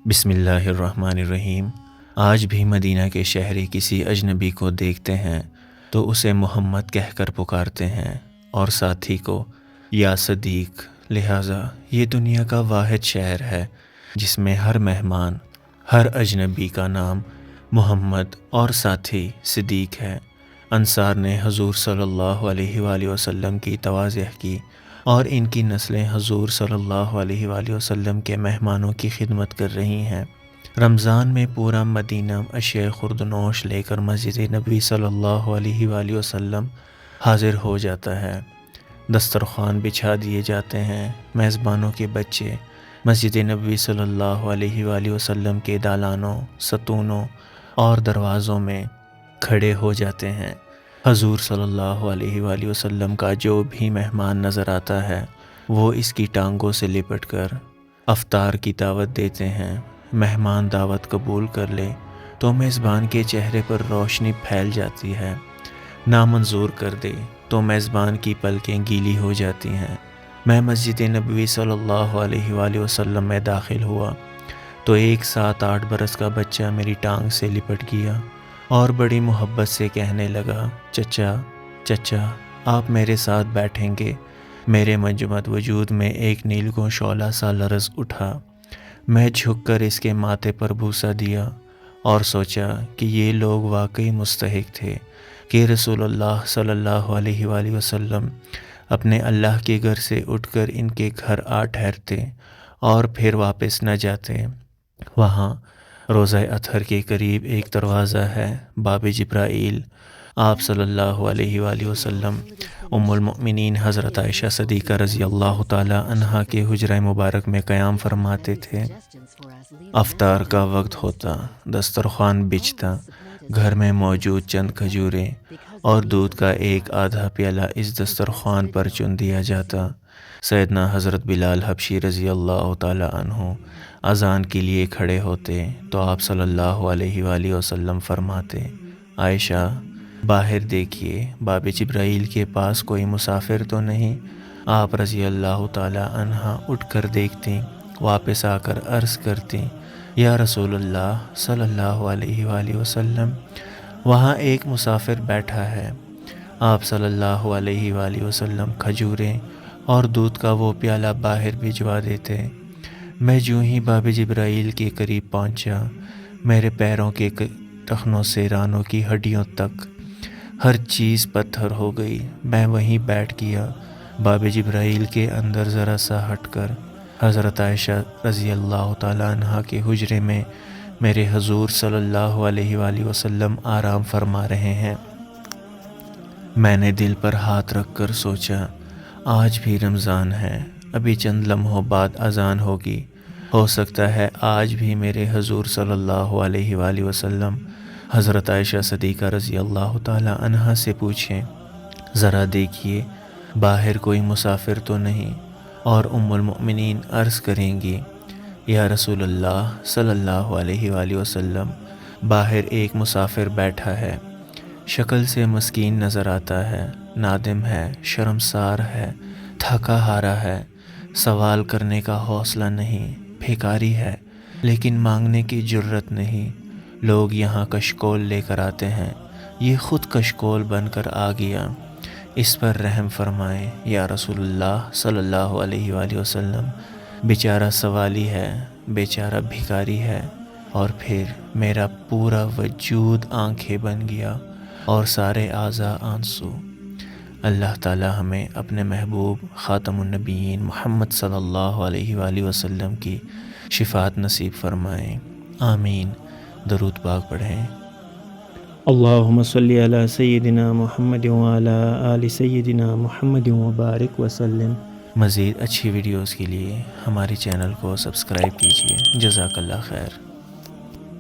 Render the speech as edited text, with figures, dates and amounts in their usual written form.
بسم اللہ الرحمن الرحیم۔ آج بھی مدینہ کے شہری کسی اجنبی کو دیکھتے ہیں تو اسے محمد کہہ کر پکارتے ہیں اور ساتھی کو یا صدیق۔ لہٰذا یہ دنیا کا واحد شہر ہے جس میں ہر مہمان، ہر اجنبی کا نام محمد اور ساتھی صدیق ہے۔ انصار نے حضور صلی اللہ علیہ وآلہ وسلم کی تواضع کی اور ان کی نسلیں حضور صلی اللہ علیہ وآلہ وسلم کے مہمانوں کی خدمت کر رہی ہیں۔ رمضان میں پورا مدینہ اشیاء خوردنوش لے کر مسجد نبوی صلی اللہ علیہ وآلہ وسلم حاضر ہو جاتا ہے۔ دسترخوان بچھا دیے جاتے ہیں۔ میزبانوں کے بچے مسجد نبوی صلی اللہ علیہ وآلہ وسلم کے دالانوں، ستونوں اور دروازوں میں کھڑے ہو جاتے ہیں۔ حضور صلی اللہ علیہ وآلہ وسلم کا جو بھی مہمان نظر آتا ہے وہ اس کی ٹانگوں سے لپٹ کر افطار کی دعوت دیتے ہیں۔ مہمان دعوت قبول کر لے تو میزبان کے چہرے پر روشنی پھیل جاتی ہے، نامنظور کر دے تو میزبان کی پلکیں گیلی ہو جاتی ہیں۔ میں مسجد نبوی صلی اللہ علیہ وآلہ وسلم میں داخل ہوا تو ایک 7-8 برس کا بچہ میری ٹانگ سے لپٹ گیا اور بڑی محبت سے کہنے لگا، چچا آپ میرے ساتھ بیٹھیں گے؟ میرے منجمد وجود میں ایک نیلگوں شعلہ سا لرز اٹھا۔ میں جھک کر اس کے ماتھے پر بوسہ دیا اور سوچا کہ یہ لوگ واقعی مستحق تھے کہ رسول اللہ صلی اللہ علیہ وآلہ وسلم اپنے اللہ کے گھر سے اٹھ کر ان کے گھر آ ٹھہرتے اور پھر واپس نہ جاتے۔ وہاں روضہ اطہر کے قریب ایک دروازہ ہے، باب جبرائیل۔ آپ صلی اللہ علیہ وآلہ وسلم ام المؤمنین حضرت عائشہ صدیقہ رضی اللہ تعالی عنہا کے حجرہ مبارک میں قیام فرماتے تھے۔ افطار کا وقت ہوتا، دسترخوان بچھتا، گھر میں موجود چند کھجوریں اور دودھ کا ایک آدھا پیالہ اس دسترخوان پر چن دیا جاتا۔ سیدنا حضرت بلال حبشی رضی اللہ تعالی عنہ اذان کے لیے کھڑے ہوتے تو آپ صلی اللہ علیہ وآلہ وسلم فرماتے، عائشہ باہر دیکھیے، باب جبرائیل کے پاس کوئی مسافر تو نہیں؟ آپ رضی اللہ تعالی عنہا اٹھ کر دیکھتیں، واپس آ کر عرض کرتیں، یا رسول اللہ صلی اللہ علیہ وآلہ وسلم وہاں ایک مسافر بیٹھا ہے۔ آپ صلی اللہ علیہ وآلہ وسلم کھجوریں اور دودھ کا وہ پیالہ باہر بھجوا دیتے۔ میں جو ہی باب جبرائیل کے قریب پہنچا، میرے پیروں کے ٹخنوں سے رانوں کی ہڈیوں تک ہر چیز پتھر ہو گئی۔ میں وہیں بیٹھ گیا۔ باب جبرائیل کے اندر ذرا سا ہٹ کر حضرت عائشہ رضی اللہ تعالیٰ عنہا کے حجرے میں میرے حضور صلی اللہ علیہ وآلہ وسلم آرام فرما رہے ہیں۔ میں نے دل پر ہاتھ رکھ کر سوچا، آج بھی رمضان ہے، ابھی چند لمحوں بعد اذان ہوگی، ہو سکتا ہے آج بھی میرے حضور صلی اللہ علیہ وآلہ وسلم حضرت عائشہ صدیقہ رضی اللہ تعالی عنہا سے پوچھیں، ذرا دیکھیے باہر کوئی مسافر تو نہیں؟ اور ام المؤمنین عرض کریں گی، یا رسول اللہ صلی اللہ علیہ وآلہ وسلم باہر ایک مسافر بیٹھا ہے، شکل سے مسکین نظر آتا ہے، نادم ہے، شرمسار ہے، تھکا ہارا ہے، سوال کرنے کا حوصلہ نہیں، بھیکاری ہے لیکن مانگنے کی جرت نہیں۔ لوگ یہاں کشکول لے کر آتے ہیں، یہ خود کشکول بن کر آ گیا، اس پر رحم فرمائیں یا رسول اللہ صلی اللہ علیہ وآلہ وسلم۔ بیچارہ سوالی ہے، بیچارہ بھیکاری ہے۔ اور پھر میرا پورا وجود آنکھیں بن گیا اور سارے اعضاء آنسو۔ اللہ تعالی ہمیں اپنے محبوب خاتم النبیین محمد صلی اللہ علیہ وآلہ وسلم کی شفاعت نصیب فرمائیں، آمین۔ درود پاک پڑھیں۔ اللہم صلی علی سیدنا محمد وعلی آل سیدنا محمد وبارک وسلم۔ مزید اچھی ویڈیوز کے لیے ہمارے چینل کو سبسکرائب کیجیے۔ جزاک اللہ خیر۔